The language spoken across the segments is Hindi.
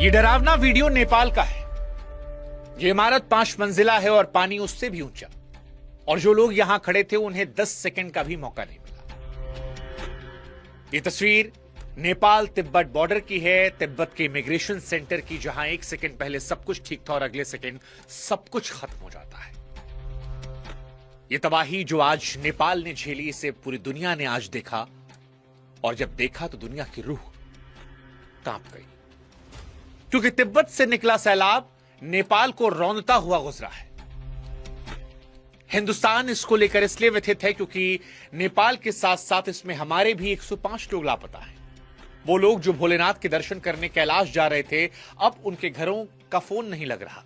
ये डरावना वीडियो नेपाल का है। ये इमारत 5 मंजिला है और पानी उससे भी ऊंचा, और जो लोग यहां खड़े थे उन्हें 10 सेकंड का भी मौका नहीं मिला। ये तस्वीर नेपाल तिब्बत बॉर्डर की है, तिब्बत के इमिग्रेशन सेंटर की, जहां 1 सेकंड पहले सब कुछ ठीक था और अगले सेकंड सब कुछ खत्म हो जाता है। ये तबाही जो आज नेपाल ने झेली, इसे पूरी दुनिया ने आज देखा, और जब देखा तो दुनिया की रूह कांप गई, क्योंकि तिब्बत से निकला सैलाब नेपाल को रौंदता हुआ गुजरा है। हिंदुस्तान इसको लेकर इसलिए व्यथित है क्योंकि नेपाल के साथ साथ इसमें हमारे भी 105 लोग लापता हैं। वो लोग जो भोलेनाथ के दर्शन करने कैलाश जा रहे थे, अब उनके घरों का फोन नहीं लग रहा।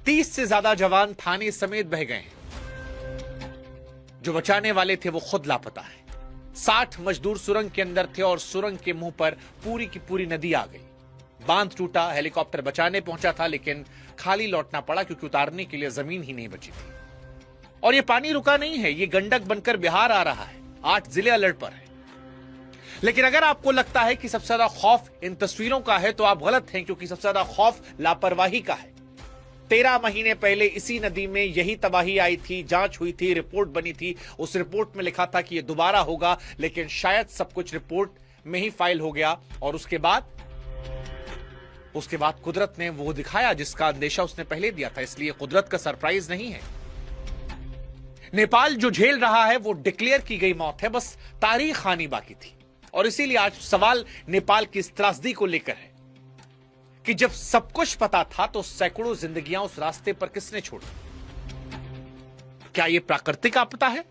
30 से ज्यादा जवान थाने समेत बह गए हैं। जो बचाने वाले थे वो खुद लापता है। 60 मजदूर सुरंग के अंदर थे और सुरंग के मुंह पर पूरी की पूरी नदी आ गई। बांध टूटा, हेलीकॉप्टर बचाने पहुंचा था, लेकिन खाली लौटना पड़ा क्योंकि उतारने के लिए जमीन ही नहीं बची थी। और ये पानी रुका नहीं है, ये गंडक बनकर बिहार आ रहा है। 8 जिले अलर्ट पर हैं। लेकिन अगर आपको लगता है कि सबसे ज्यादा खौफ इन तस्वीरों का है तो आप गलत हैं, क्योंकि सबसे ज्यादा खौफ लापरवाही का है। 13 महीने पहले इसी नदी में यही तबाही आई थी, जांच हुई थी, रिपोर्ट बनी थी। उस रिपोर्ट में लिखा था कि यह दोबारा होगा, लेकिन शायद सब कुछ रिपोर्ट में ही फाइल हो गया। और उसके बाद कुदरत ने वो दिखाया जिसका अंदेशा उसने पहले दिया था। इसलिए कुदरत का सरप्राइज नहीं है। नेपाल जो झेल रहा है वो डिक्लेयर की गई मौत है, बस तारीख आनी बाकी थी। और इसीलिए आज सवाल नेपाल की इस त्रासदी को लेकर है कि जब सब कुछ पता था तो सैकड़ों जिंदगियां उस रास्ते पर किसने छोड़ी? क्या यह प्राकृतिक आपदा है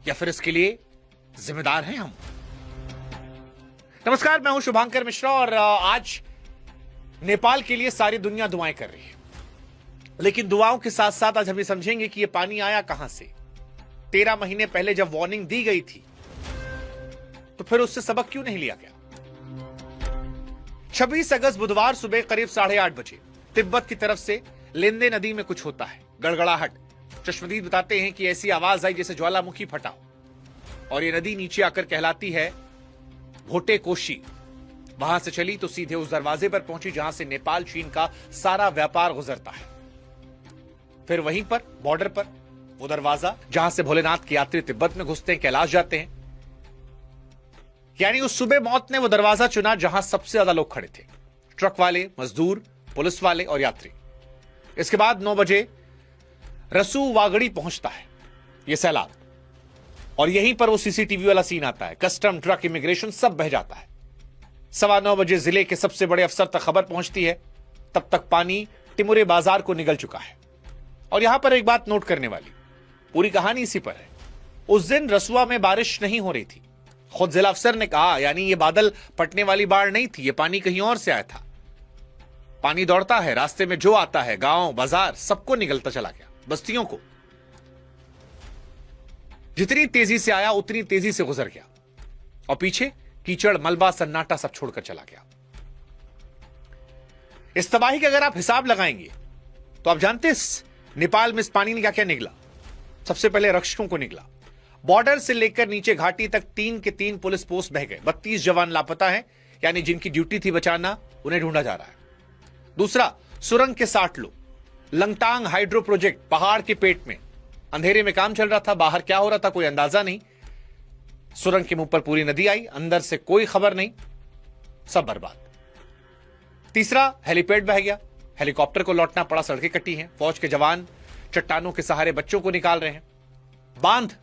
या फिर इसके लिए जिम्मेदार हैं हम? नमस्कार, मैं हूं शुभांकर मिश्रा और आज नेपाल के लिए सारी दुनिया दुआएं कर रही है। लेकिन दुआओं के साथ साथ आज हम ये समझेंगे कि यह पानी आया कहां से। 13 महीने पहले जब वार्निंग दी गई थी तो फिर उससे सबक क्यों नहीं लिया गया? 26 अगस्त बुधवार सुबह करीब 8:30 बजे तिब्बत की तरफ से लेंदे नदी में कुछ होता है, गड़गड़ाहट। चश्मदीद बताते हैं कि ऐसी आवाज आई जैसे ज्वालामुखी फटा हो, और यह नदी नीचे आकर कहलाती है भोटे कोशी। वहां से चली तो सीधे उस दरवाजे पर पहुंची जहां से नेपाल चीन का सारा व्यापार गुजरता है। फिर वहीं पर बॉर्डर पर वो दरवाजा जहां से भोलेनाथ के यात्री तिब्बत में घुसते हैं, कैलाश जाते हैं। यानी उस सुबह मौत ने वो दरवाजा चुना जहां सबसे ज्यादा लोग खड़े थे, ट्रक वाले, मजदूर, पुलिस वाले और यात्री। इसके बाद 9 बजे रसू वागड़ी पहुंचता है ये सैलाब, और यहीं पर वो सीसीटीवी वाला सीन आता है। कस्टम, ट्रक, इमिग्रेशन सब बह जाता है। 9:15 बजे जिले के सबसे बड़े अफसर तक खबर पहुंचती है। तब तक पानी टिमुरे बाजार को निगल चुका है। और यहां पर एक बात नोट करने वाली, पूरी कहानी इसी पर है। उस दिन रसुआ में बारिश नहीं हो रही थी। खुद जिला अफसर ने कहा, यानी ये बादल पटने वाली बाढ़ नहीं थी, ये पानी कहीं और से आया था। पानी दौड़ता है, रास्ते में जो आता है, गांव, बाजार, सबको निगलता चला गया, बस्तियों को। जितनी तेजी से आया उतनी तेजी से गुजर गया, और पीछे कीचड़, मलबा, सन्नाटा सब छोड़कर चला गया। इस तबाही का अगर आप हिसाब लगाएंगे तो आप जानते हैं नेपाल में इस पानी ने क्या क्या निकला। सबसे पहले रक्षकों को निकला। बॉर्डर से लेकर नीचे घाटी तक 3 के 3 पुलिस पोस्ट बह गए। 32 जवान लापता हैं, यानी जिनकी ड्यूटी थी बचाना, उन्हें ढूंढा जा रहा है। दूसरा, सुरंग के 60 लोग। लंगटांग हाइड्रो प्रोजेक्ट, पहाड़ के पेट में अंधेरे में काम चल रहा था। बाहर क्या हो रहा था कोई अंदाजा नहीं। सुरंग के मुंह पर पूरी नदी आई, अंदर से कोई खबर नहीं, सब बर्बाद। तीसरा, हेलीपैड बह गया, हेलीकॉप्टर को लौटना पड़ा, सड़कें कटी हैं। फौज के जवान चट्टानों के सहारे बच्चों को निकाल रहे हैं। बांध,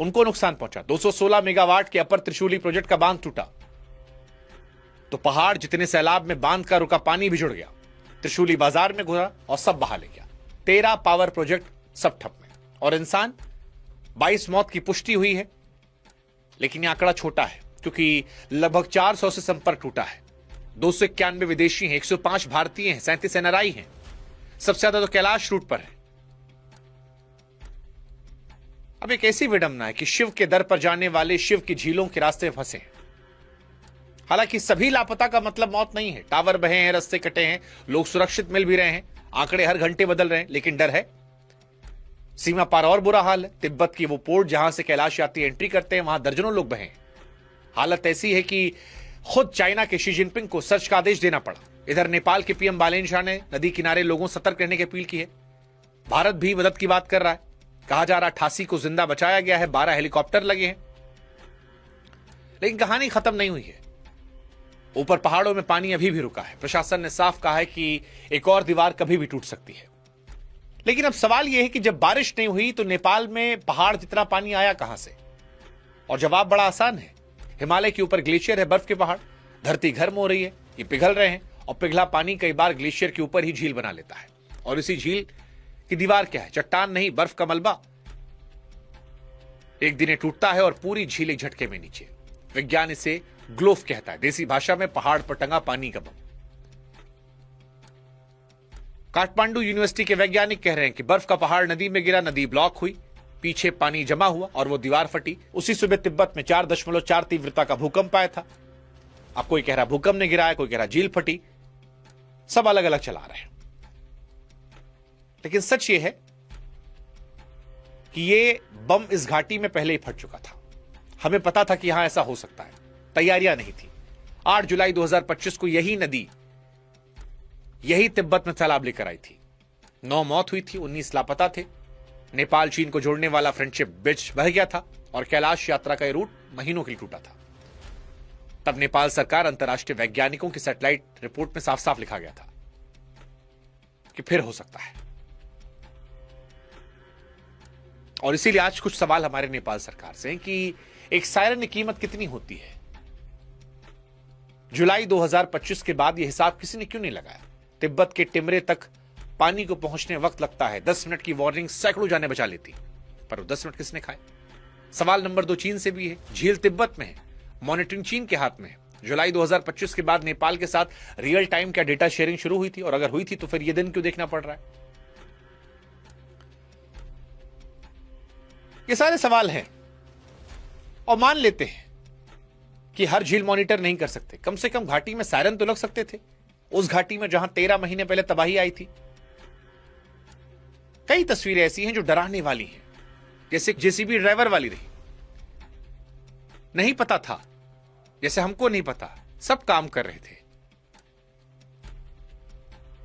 उनको नुकसान पहुंचा। 216 मेगावाट के अपर त्रिशूली प्रोजेक्ट का बांध टूटा तो पहाड़ जितने सैलाब में बांध का रुका पानी भी जुड़ गया, त्रिशूली बाजार में घुसा और सब बहा ले गया। 13 पावर प्रोजेक्ट सब ठप में, और इंसान 22 मौत की पुष्टि हुई है। लेकिन यह आंकड़ा छोटा है क्योंकि लगभग 400 से संपर्क टूटा है। 291 विदेशी हैं, 105 भारतीय हैं, 37 एनआरआई हैं। सबसे ज्यादा तो कैलाश रूट पर है। अब एक ऐसी विडंबना है कि शिव के दर पर जाने वाले शिव की झीलों के रास्ते फंसे हैं। हालांकि सभी लापता का मतलब मौत नहीं है। टावर बहे हैं, रास्ते कटे हैं, लोग सुरक्षित मिल भी रहे हैं, आंकड़े हर घंटे बदल रहे हैं, लेकिन डर है। सीमा पार और बुरा हाल है। तिब्बत की वो पोर्ट जहां से कैलाश यात्री एंट्री करते हैं, वहां दर्जनों लोग बहे हैं। हालत ऐसी है कि खुद चाइना के शी जिनपिंग को सर्च का आदेश देना पड़ा। इधर नेपाल के पीएम बालेन शाह ने नदी किनारे लोगों सतर्क रहने की अपील की है। भारत भी मदद की बात कर रहा है। कहा जा रहा 88 को जिंदा बचाया गया है, 12 हेलीकॉप्टर लगे हैं। लेकिन कहानी खत्म नहीं हुई है। ऊपर पहाड़ों में पानी अभी भी रुका है। प्रशासन ने साफ कहा है कि एक और दीवार कभी भी टूट सकती है। लेकिन अब सवाल यह है कि जब बारिश नहीं हुई तो नेपाल में पहाड़ जितना पानी आया कहां से? और जवाब बड़ा आसान है। हिमालय के ऊपर ग्लेशियर है, बर्फ के पहाड़, धरती गर्म हो रही है, ये पिघल रहे हैं और पिघला पानी कई बार ग्लेशियर के ऊपर ही झील बना लेता है। और इसी झील की दीवार क्या है? चट्टान नहीं, बर्फ का मलबा। एक दिन टूटता है और पूरी झील एक झटके में नीचे। विज्ञान इसे ग्लोफ कहता है, देसी भाषा में पहाड़ पर टंगा पानी का बम। काठमांडू यूनिवर्सिटी के वैज्ञानिक कह रहे हैं कि बर्फ का पहाड़ नदी में गिरा, नदी ब्लॉक हुई, पीछे पानी जमा हुआ और वो दीवार फटी। उसी सुबह तिब्बत में 4.4 तीव्रता का भूकंप आया था। अब कोई कह रहा भूकंप ने गिराया, कोई कह रहा झील फटी। सब अलग अलग चला रहे हैं। लेकिन सच ये है कि ये बम इस घाटी में पहले ही फट चुका था। हमें पता था कि यहां ऐसा हो सकता है, तैयारियां नहीं थी। 8 जुलाई 2025 को यही नदी यही तिब्बत में सैलाब लेकर आई थी। 9 मौत हुई थी, 19 लापता थे। नेपाल चीन को जोड़ने वाला फ्रेंडशिप ब्रिज बह गया था और कैलाश यात्रा का रूट महीनों के लिए टूटा था। तब नेपाल सरकार, अंतर्राष्ट्रीय वैज्ञानिकों की सैटेलाइट रिपोर्ट में साफ साफ लिखा गया था कि फिर हो सकता है। और इसीलिए आज कुछ सवाल हमारे नेपाल सरकार से हैं कि एक सायरन की कीमत कितनी होती है? जुलाई 2025 के बाद यह हिसाब किसी ने क्यों नहीं लगाया? तिब्बत के टिमरे तक पानी को पहुंचने वक्त लगता है। 10 मिनट की वार्निंग सैकड़ों जाने बचा लेती, पर 10 मिनट किसने खाए? सवाल नंबर 2 चीन से भी है। झील तिब्बत में है, मॉनिटरिंग चीन के हाथ में है। जुलाई 2025 के बाद नेपाल के साथ रियल टाइम क्या डेटा शेयरिंग शुरू हुई थी? और अगर हुई थी तो फिर यह दिन क्यों देखना पड़ रहा है? ये सारे सवाल हैं। और मान लेते हैं कि हर झील मॉनिटर नहीं कर सकते, कम से कम घाटी में सायरन तो लग सकते थे। उस घाटी में जहां 13 महीने पहले तबाही आई थी। कई तस्वीरें ऐसी हैं जो डराने वाली हैं, जैसे जेसीबी ड्राइवर वाली रही। नहीं पता था, जैसे हमको नहीं पता, सब काम कर रहे थे।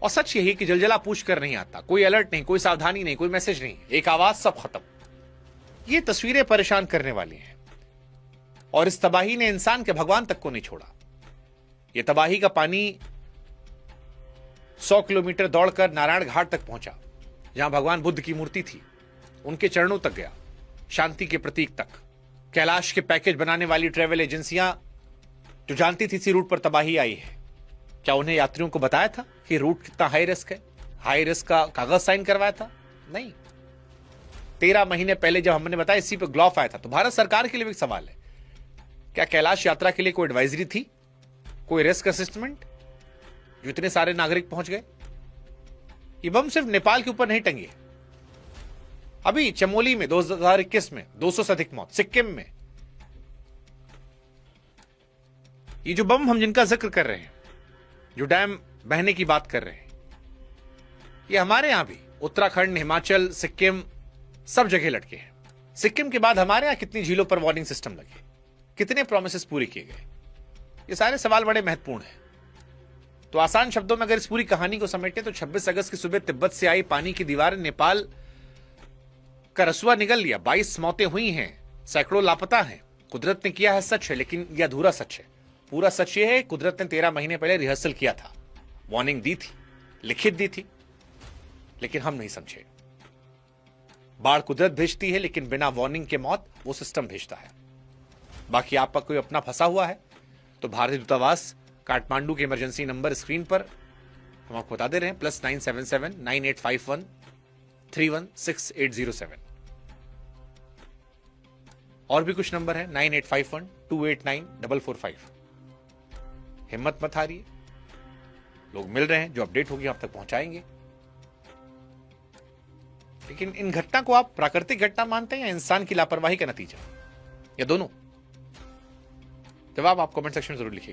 और सच यही कि जलजला पूछ कर नहीं आता, कोई अलर्ट नहीं, कोई सावधानी नहीं, कोई मैसेज नहीं, एक आवाज, सब खत्म। ये तस्वीरें परेशान करने वाली हैं। और इस तबाही ने इंसान के भगवान तक को नहीं छोड़ा। यह तबाही का पानी 100 किलोमीटर दौड़कर नारायण घाट तक पहुंचा, जहां भगवान बुद्ध की मूर्ति थी। उनके चरणों तक गया, शांति के प्रतीक तक। कैलाश के पैकेज बनाने वाली ट्रैवल एजेंसियां जो जानती थी इसी रूट पर तबाही आई है, क्या उन्हें यात्रियों को बताया था कि रूट कितना हाई रिस्क है? हाई रिस्क का कागज साइन करवाया था? नहीं। 13 महीने पहले जब हमने बताया, इसी पर ग्लॉफ आया था। तो भारत सरकार के लिए भी सवाल है, क्या कैलाश यात्रा के लिए कोई एडवाइजरी थी, कोई रिस्क असेसमेंट, जो इतने सारे नागरिक पहुंच गए? ये बम सिर्फ नेपाल के ऊपर नहीं टंगे। अभी चमोली में 2021 में 200 से अधिक मौत, सिक्किम में। ये जो बम हम जिनका जिक्र कर रहे हैं, जो डैम बहने की बात कर रहे हैं, ये हमारे यहां भी उत्तराखंड, हिमाचल, सिक्किम, सब जगह लटके हैं। सिक्किम के बाद हमारे यहां कितनी झीलों पर वार्निंग सिस्टम लगे, कितने प्रोमिसेस पूरे किए गए? ये सारे सवाल बड़े महत्वपूर्ण हैं। तो आसान शब्दों में अगर इस पूरी कहानी को समेटें तो 26 अगस्त की सुबह तिब्बत से आई पानी की दीवार ने नेपाल का रसुआ निगल लिया। 22 मौतें हुई हैं, सैकड़ों लापता हैं। कुदरत ने किया है, सच है, लेकिन यह अधूरा सच है। पूरा सच यह है, कुदरत ने 13 महीने पहले रिहर्सल किया था, वार्निंग दी थी, लिखित दी थी, लेकिन हम नहीं समझे। बाढ़ कुदरत भेजती है, लेकिन बिना वार्निंग के मौत वो सिस्टम भेजता है। बाकी आपका कोई अपना फंसा हुआ है तो भारतीय दूतावास काठमांडू के इमरजेंसी नंबर स्क्रीन पर हम आपको बता दे रहे हैं, +977 9851 316807। और भी कुछ नंबर है, 9851 289 445। हिम्मत मत हारिए, लोग मिल रहे हैं, जो अपडेट होगी आप तक पहुंचाएंगे। लेकिन इन घटना को आप प्राकृतिक घटना मानते हैं या इंसान की लापरवाही का नतीजा, या दोनों? जवाब आप कमेंट सेक्शन में जरूर लिखिए।